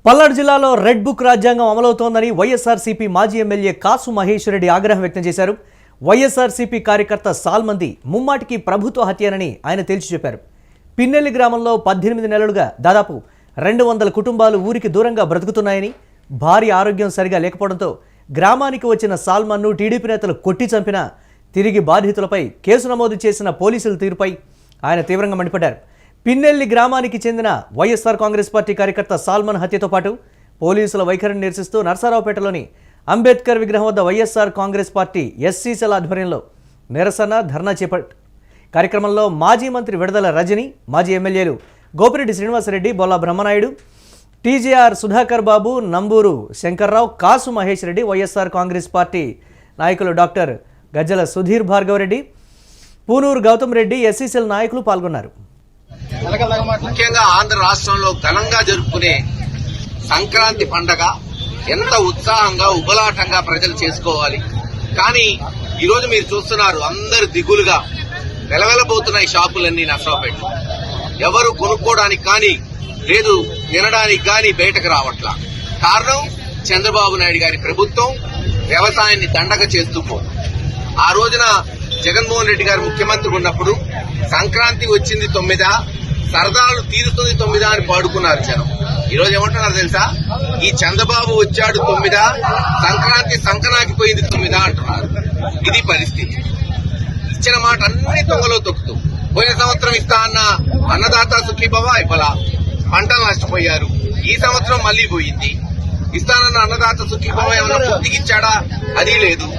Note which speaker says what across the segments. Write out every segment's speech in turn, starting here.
Speaker 1: పల్నాడు జిల్లాలో red book రాజ్యాంగం అమలవుతోందని వైఎస్ఆర్సీపీ మాజీ ఎమ్మెల్యే కాసు మహేష్ రెడ్డి ఆగ్రహం వ్యక్తం చేశారు. వైఎస్ఆర్సీపీ కార్యకర్త సాల్మంది ముమ్మాటికి ప్రభుత్వ హత్యనని ఆయన తేల్చి చెప్పారు. పిన్నెల్లి గ్రామంలో 18 నెలలుగా దాదాపు 200 కుటుంబాలు ఊరికి దూరంగా బ్రతుకుతున్నాయని, భారీ ఆరోగ్యం సరిగా లేకపోవడంతో గ్రామానికి వచ్చిన సాల్మన్ను టీడీపీ నేతలు కొట్టి చంపినా తిరిగి బాధితులపై కేసు నమోదు చేసిన పోలీసుల తీరుపై ఆయన తీవ్రంగా మండిపడ్డారు. పిన్నెల్లి గ్రామానికి చెందిన వైఎస్ఆర్ కాంగ్రెస్ పార్టీ కార్యకర్త సాల్మన్ హత్యతో పాటు పోలీసుల వైఖరిని నిరసిస్తూ నర్సారావుపేటలోని అంబేద్కర్ విగ్రహం వద్ద YSR Congress party SC cell ఆధ్వర్యంలో నిరసన ధర్నా చేపట్టారు. కార్యక్రమంలో మాజీ మంత్రి విడదల రజని, మాజీ ఎమ్మెల్యేలు గోపిరెడ్డి శ్రీనివాసరెడ్డి, బొల్లా బ్రహ్మనాయుడు, టీజీఆర్ సుధాకర్ బాబు, నంబూరు శంకర్రావు, కాసు మహేష్ రెడ్డి, వైఎస్ఆర్ కాంగ్రెస్ పార్టీ నాయకులు డాక్టర్ గజ్జల సుధీర్ భార్గవరెడ్డి, పూనూరు గౌతమ్ రెడ్డి, ఎస్సీ సెల్ నాయకులు పాల్గొన్నారు.
Speaker 2: ముఖ్యంగా ఆంధ్ర రాష్ట్రంలో ఘనంగా జరుపుకునే సంక్రాంతి పండగ ఎంత ఉత్సాహంగా ఉబలాటంగా ప్రజలు చేసుకోవాలి. కానీ ఈరోజు మీరు చూస్తున్నారు, అందరు దిగులుగా వెలవెలబోతున్నాయి షాపులన్నీ నర్సాపేటలో. ఎవరు కొనుక్కోవడానికి కానీ లేదు తినడానికి కానీ బయటకు రావట్లా. కారణం చంద్రబాబు నాయుడు గారి ప్రభుత్వం వ్యవసాయాన్ని దండగ చేస్తూ పోతుంది. ఆ రోజున జగన్మోహన్ రెడ్డి గారు ముఖ్యమంత్రి ఉన్నప్పుడు సంక్రాంతి వచ్చింది 9, సరదాలు తీరుతుంది 9 అని పాడుకున్నారు జనం. ఈరోజు ఏమంటున్నారు తెలుసా? ఈ చంద్రబాబు వచ్చాడు 9, సంక్రాంతి సంకనాకిపోయింది 9 అంటున్నారు. ఇది పరిస్థితి. ఇచ్చిన మాట అన్ని తొంగలో తొక్కుతూ, పోయిన సంవత్సరం ఇస్తా అన్న అన్నదాత సుఖీభవ ఇవ్వాల, పంటలు నష్టపోయారు. ఈ సంవత్సరం మళ్లీ పోయింది. ఇస్తానన్న అన్నదాత సుఖీభవ ఏమన్నా పూర్తికిచ్చాడా? అది లేదు.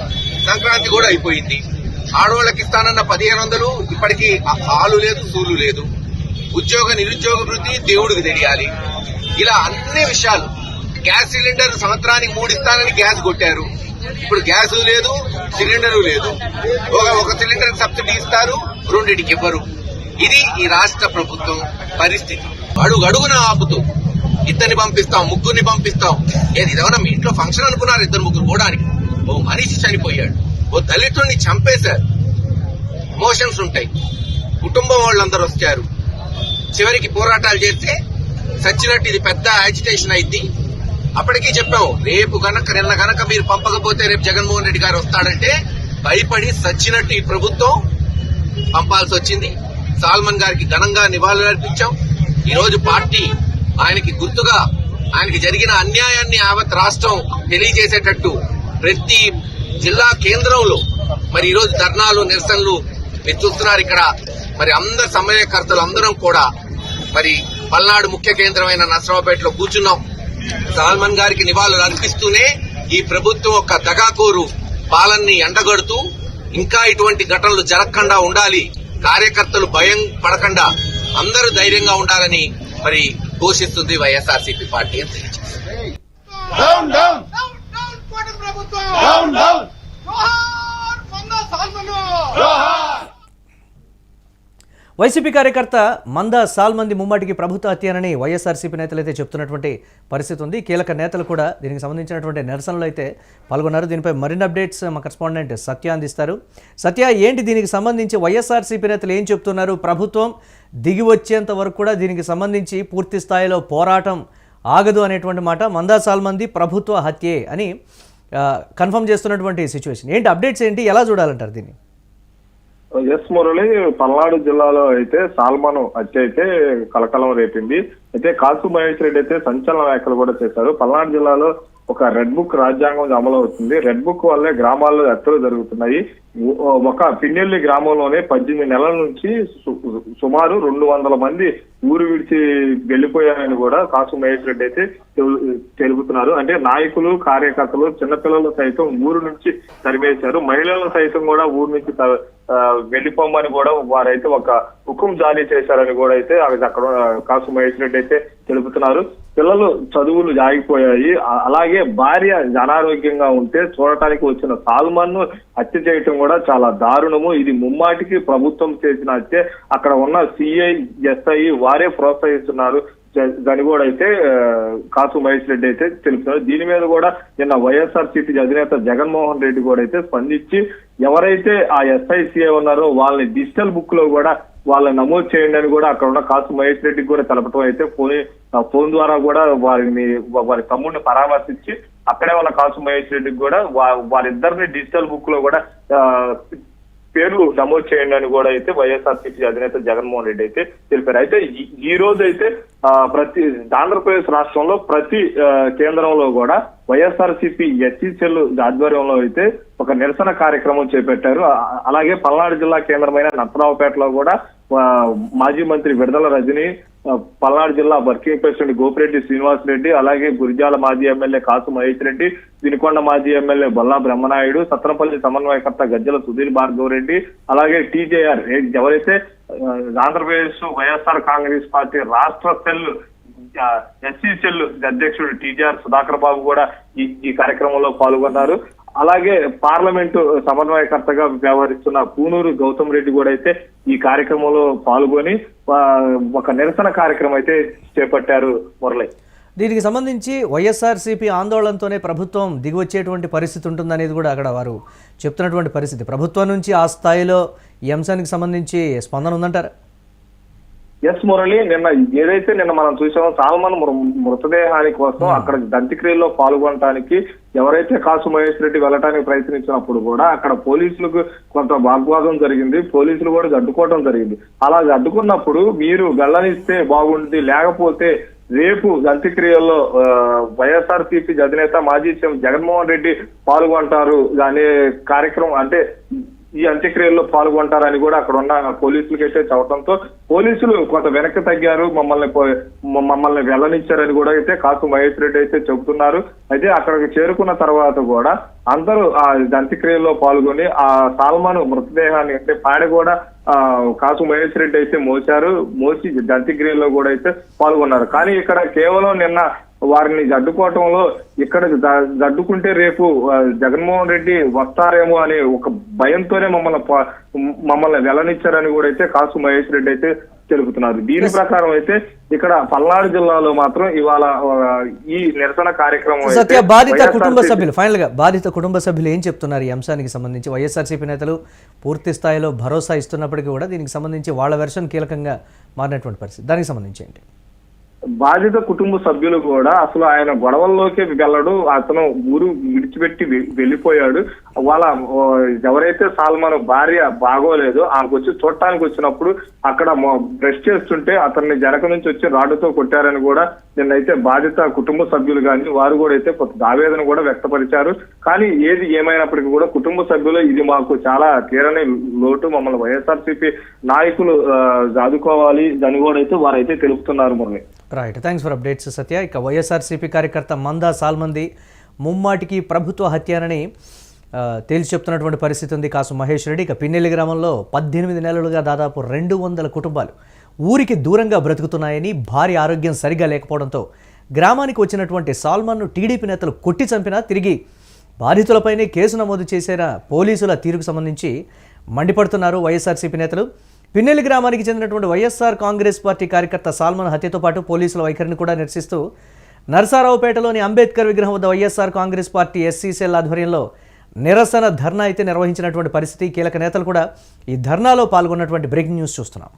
Speaker 2: సంక్రాంతి కూడా అయిపోయింది. ఆడవాళ్ళకి ఇస్తానన్న 1500 ఇప్పటికీ ఆలు లేదు, సూలు లేదు. ఉద్యోగ నిరుద్యోగ వృద్ధి దేవుడికి తెలియాలి. ఇలా అన్ని విషయాలు. గ్యాస్ సిలిండర్ సంవత్సరానికి 3 ఇస్తానని గ్యాస్ కొట్టారు. ఇప్పుడు గ్యాస్ లేదు, సిలిండరు లేదు. ఒక సిలిండర్ సబ్సిడీ ఇస్తారు, 2కి ఇవ్వరు. ఇది ఈ రాష్ట్ర ప్రభుత్వం పరిస్థితి. అడుగున ఆపుతూ ఇద్దరిని పంపిస్తాం, ముగ్గురిని పంపిస్తాం. ఇదేమన్నా మీ ఇంట్లో ఫంక్షన్ అనుకున్నారు? 2-3 పోవడానికి. ఓ మనిషి చనిపోయాడు, ఓ దళితుడిని చంపేశారు. ఎమోషన్స్ ఉంటాయి. కుటుంబం వాళ్ళందరూ వచ్చారు. చివరికి పోరాటాలు చేస్తే సచ్చినట్టు ఇది పెద్ద యాజిటేషన్ అయింది. అప్పటికీ చెప్పాము, రేపు నిన్న గనక మీరు పంపకపోతే రేపు జగన్మోహన్ రెడ్డి గారు వస్తాడంటే భయపడి సచ్చినట్టు ఈ ప్రభుత్వం పంపాల్సి వచ్చింది. సాల్మన్ గారికి ఘనంగా నివాళులు అర్పించాం. ఈ రోజు పార్టీ ఆయనకి గుర్తుగా ఆయనకి జరిగిన అన్యాయాన్ని యావత్ రాష్ట్రం తెలియజేసేటట్టు ప్రతి జిల్లా కేంద్రంలో మరి ఈ రోజు ధర్నాలు, నిరసనలు మీరు చూస్తున్నారు. ఇక్కడ మరి అందరు సమన్వయకర్తలు అందరం కూడా మరి పల్నాడు ముఖ్య కేంద్రమైన నర్సరావుపేటలో కూర్చున్నాం. సాల్మన్ గారికి నివాళులు అర్పిస్తూనే ఈ ప్రభుత్వం ఒక దగాకోరు పాలనని ఎండగడుతూ ఇంకా ఇటువంటి ఘటనలు జరగకుండా ఉండాలి, కార్యకర్తలు భయం పడకుండా అందరూ ధైర్యంగా ఉండాలని మరి ఘోషిస్తుంది వైఎస్ఆర్సీపీ పార్టీ అని తెలియజేస్తుంది.
Speaker 1: వైసీపీ కార్యకర్త మందా సాల్మంది ముమ్మాటికి ప్రభుత్వ హత్యనని వైఎస్ఆర్సీపీ నేతలు అయితే చెప్తున్నటువంటి పరిస్థితి ఉంది. కీలక నేతలు కూడా దీనికి సంబంధించినటువంటి నిరసనలు అయితే పాల్గొన్నారు. దీనిపై మరిన్ని అప్డేట్స్ మా కరెస్పాండెంట్ సత్య అందిస్తారు. సత్య, ఏంటి దీనికి సంబంధించి వైఎస్ఆర్సీపీ నేతలు ఏం చెప్తున్నారు? ప్రభుత్వం దిగి వచ్చేంత వరకు కూడా దీనికి సంబంధించి పూర్తి స్థాయిలో పోరాటం ఆగదు అనేటువంటి మాట మందా సాల్మంది ప్రభుత్వ హత్యే అని కన్ఫర్మ్ చేస్తున్నటువంటి సిచ్యువేషన్ ఏంటి? అప్డేట్స్ ఏంటి? ఎలా చూడాలంటారు దీన్ని?
Speaker 3: ఎస్ మురళి, పల్నాడు జిల్లాలో అయితే సాల్మన్ హత్య అయితే కలకలం రేపింది. అయితే కాసు మహేష్ రెడ్డి అయితే సంచలన వ్యాఖ్యలు కూడా చేశారు. పల్నాడు జిల్లాలో ఒక రెడ్ బుక్ రాజ్యాంగం అమలు అవుతుంది. రెడ్ బుక్ వల్లే గ్రామాల్లో హత్యలు జరుగుతున్నాయి. ఒక పిన్నెల్లి గ్రామంలోనే 18 నెలల నుంచి సుమారు 200 మంది ఊరు విడిచి వెళ్లిపోయారని కూడా కాసు మహేష్ రెడ్డి అయితే తెలుపుతున్నారు. అంటే నాయకులు, కార్యకర్తలు, చిన్నపిల్లలు సైతం ఊరు నుంచి తరిమేశారు. మహిళలను సైతం కూడా ఊరు నుంచి వెళ్లిపోమని కూడా వారైతే ఒక హుకుం జారీ చేశారని కూడా అయితే అక్కడ కాసు మహేష్ రెడ్డి అయితే తెలుపుతున్నారు. పిల్లలు చదువులు జాగిపోయాయి. అలాగే భార్య అనారోగ్యంగా ఉంటే చూడటానికి వచ్చిన సాల్మన్ ను హత్య చేయటం కూడా చాలా దారుణము. ఇది ముమ్మాటికి ప్రభుత్వం చేసిన హత్య. అక్కడ ఉన్న సిఐ, ఎస్ఐ వారే ప్రోత్సహిస్తున్నారు దాని కూడా అయితే కాసు మహేష్ రెడ్డి అయితే తెలుపుతున్నారు. దీని మీద కూడా నిన్న వైఎస్ఆర్సీపీ అధినేత జగన్మోహన్ రెడ్డి కూడా అయితే స్పందించి ఎవరైతే ఆ ఎస్ఐ, సిఐ ఉన్నారో వాళ్ళని డిజిటల్ బుక్ లో కూడా వాళ్ళని నమోదు చేయండి అని కూడా అక్కడ ఉన్న కాసు మహేష్ రెడ్డికి కూడా తెలపడం అయితే ఫోన్ ద్వారా కూడా వారి తమ్ముడిని పరామర్శించి అక్కడే ఉన్న కాసు మహేష్ రెడ్డికి కూడా వారిద్దరిని డిజిటల్ బుక్ లో కూడా పేర్లు నమోదు చేయండి అని కూడా అయితే వైఎస్ఆర్సీపీ అధినేత జగన్మోహన్ రెడ్డి అయితే తెలిపారు. అయితే ఈ రోజు అయితే ప్రతి ఆంధ్రప్రదేశ్ రాష్ట్రంలో ప్రతి కేంద్రంలో కూడా వైఎస్ఆర్సీపీ ఎస్సీ సెల్ ఆధ్వర్యంలో అయితే ఒక నిరసన కార్యక్రమం చేపట్టారు. అలాగే పల్నాడు జిల్లా కేంద్రమైన నర్సరావుపేటలో కూడా మాజీ మంత్రి విడుదల రజని, పల్నాడు జిల్లా వర్కింగ్ ప్రెసిడెంట్ గోపిరెడ్డి శ్రీనివాస్ రెడ్డి, అలాగే గురిజాల మాజీ ఎమ్మెల్యే కాసు మహేష్ రెడ్డి, వినుకొండ మాజీ ఎమ్మెల్యే బొల్లా బ్రహ్మనాయుడు, సత్రపల్లి సమన్వయకర్త గజ్జల సుధీర్ భార్గవ్ రెడ్డి, అలాగే టీజేఆర్ ఎవరైతే ఆంధ్రప్రదేశ్ వైఎస్ఆర్ కాంగ్రెస్ పార్టీ రాష్ట్ర సెల్ ఎస్సీ సెల్ అధ్యక్షుడు టీజేఆర్ సుధాకర్ బాబు కూడా ఈ కార్యక్రమంలో పాల్గొన్నారు. అలాగే పార్లమెంటు సమన్వయకర్తగా వ్యవహరిస్తున్న పూనూరు గౌతమ్ రెడ్డి కూడా అయితే ఈ కార్యక్రమంలో పాల్గొని ఒక నిరసన కార్యక్రమం అయితే చేపట్టారు. మురళి,
Speaker 1: దీనికి సంబంధించి వైఎస్ఆర్సీపీ ఆందోళనతోనే ప్రభుత్వం దిగివచ్చేటువంటి పరిస్థితి ఉంటుందనేది కూడా అక్కడ వారు చెప్తున్నటువంటి పరిస్థితి. ప్రభుత్వం నుంచి ఆ స్థాయిలో ఈ అంశానికి సంబంధించి స్పందన ఉందంటారు?
Speaker 3: ఎస్ మురళి, నిన్న మనం చూసామో సాల్మన్ మృతదేహాని కోసం అక్కడ అంత్యక్రియల్లో పాల్గొనడానికి ఎవరైతే కాసు మహేష్ రెడ్డి వెళ్ళడానికి ప్రయత్నించినప్పుడు కూడా అక్కడ పోలీసులకు కొంత వాగ్వాదం జరిగింది. పోలీసులు కూడా అడ్డుకోవడం జరిగింది. అలా అడ్డుకున్నప్పుడు మీరు వెళ్ళనిస్తే బాగుంటుంది, లేకపోతే రేపు అంత్యక్రియల్లో వైఎస్ఆర్సీపీ అధినేత మాజీ సీఎం జగన్మోహన్ రెడ్డి పాల్గొంటారు అనే కార్యక్రమం, అంటే ఈ అంత్యక్రియల్లో పాల్గొంటారని కూడా అక్కడ ఉన్న పోలీసులకైతే చెప్పడంతో పోలీసులు కొంత వెనక్కి తగ్గారు, మమ్మల్ని వెళ్ళనిచ్చారని కూడా అయితే కాసు మహేష్ రెడ్డి అయితే చెబుతున్నారు. అయితే అక్కడికి చేరుకున్న తర్వాత కూడా అందరూ ఆ అంత్యక్రియల్లో పాల్గొని ఆ సాల్మన్ మృతదేహాన్ని అంటే పాడి కూడా కాసు మహేష్ రెడ్డి అయితే మోసి అంత్యక్రియల్లో కూడా అయితే పాల్గొన్నారు. కానీ ఇక్కడ కేవలం నిన్న వారిని అడ్డుకోవటంలో ఇక్కడ అడ్డుకుంటే రేపు జగన్మోహన్ రెడ్డి వస్తారేమో అనే ఒక భయంతోనే మమ్మల్ని వెళ్ళనిచ్చారని కూడా అయితే కాసు మహేష్ రెడ్డి అయితే తెలుపుతున్నారు. దీని ప్రకారం అయితే ఇక్కడ పల్నాడు జిల్లాలో మాత్రం ఇవాళ ఈ నిరసన కార్యక్రమం
Speaker 1: బాధిత కుటుంబ సభ్యులు ఫైనల్ గా బాధిత కుటుంబ సభ్యులు ఏం చెప్తున్నారు ఈ అంశానికి సంబంధించి? వైఎస్ఆర్సీపీ నేతలు పూర్తి స్థాయిలో భరోసా ఇస్తున్నప్పటికీ కూడా దీనికి సంబంధించి వాళ్ళ వెర్షన్ కీలకంగా మారినటువంటి పరిస్థితి, దానికి సంబంధించి ఏంటి?
Speaker 3: బాధిత కుటుంబ సభ్యులు కూడా అసలు ఆయన గొడవల్లోకి వెళ్ళడు, అతను ఊరు విడిచిపెట్టి వెళ్ళిపోయాడు. వాళ్ళ ఎవరైతే సాల్మన్ భార్య బాగోలేదు ఆమెకు వచ్చి చూడటానికి వచ్చినప్పుడు అక్కడ బ్రష్ చేస్తుంటే అతన్ని జనక నుంచి వచ్చి రాడ్డుతో కొట్టారని కూడా నిన్నైతే బాధిత కుటుంబ సభ్యులు కానీ వారు కూడా అయితే కొంత ఆవేదన కూడా వ్యక్తపరిచారు. కానీ ఏది ఏమైనప్పటికీ కూడా కుటుంబ సభ్యులు ఇది మాకు చాలా తీరని లోటు, మమ్మల్ని వైఎస్ఆర్సీపీ నాయకులు ఆదుకోవాలి అని కూడా అయితే వారైతే తెలుపుతున్నారు. Murali,
Speaker 1: right, thanks for updates Satya. ఇక వైఎస్ఆర్సీపీ కార్యకర్త మందా సాల్మంది ముమ్మాటికి ప్రభుత్వ హత్యనని తేల్చి చెప్తున్నటువంటి పరిస్థితి ఉంది కాసు మహేష్ రెడ్డి. ఇక పిన్నెల్లి గ్రామంలో 18 నెలలుగా దాదాపు 200 కుటుంబాలు ఊరికి దూరంగా బ్రతుకుతున్నాయని, భారీ ఆరోగ్యం సరిగా లేకపోవడంతో గ్రామానికి వచ్చినటువంటి సాల్మన్ను టీడీపీ నేతలు కొట్టి చంపినా తిరిగి బాధితులపైనే కేసు నమోదు చేసిన పోలీసుల తీరుకు సంబంధించి మండిపడుతున్నారు వైఎస్ఆర్సీపీ నేతలు. పిన్నెల్లి గ్రామానికి చెందినటువంటి వైఎస్ఆర్ కాంగ్రెస్ పార్టీ కార్యకర్త సాల్మన్ హత్యతో పాటు పోలీసుల వైఖరిని కూడా నిరసిస్తూ నరసరావుపేటలోని అంబేద్కర్ విగ్రహం వద్ద YSR Congress party SC cell ఆధ్వర్యంలో నిరసన ధర్నా అయితే నిర్వహించినటువంటి పరిస్థితి. కీలక నేతలు కూడా ఈ ధర్నాలో పాల్గొన్నటువంటి బ్రేకింగ్ న్యూస్ చూస్తున్నాం.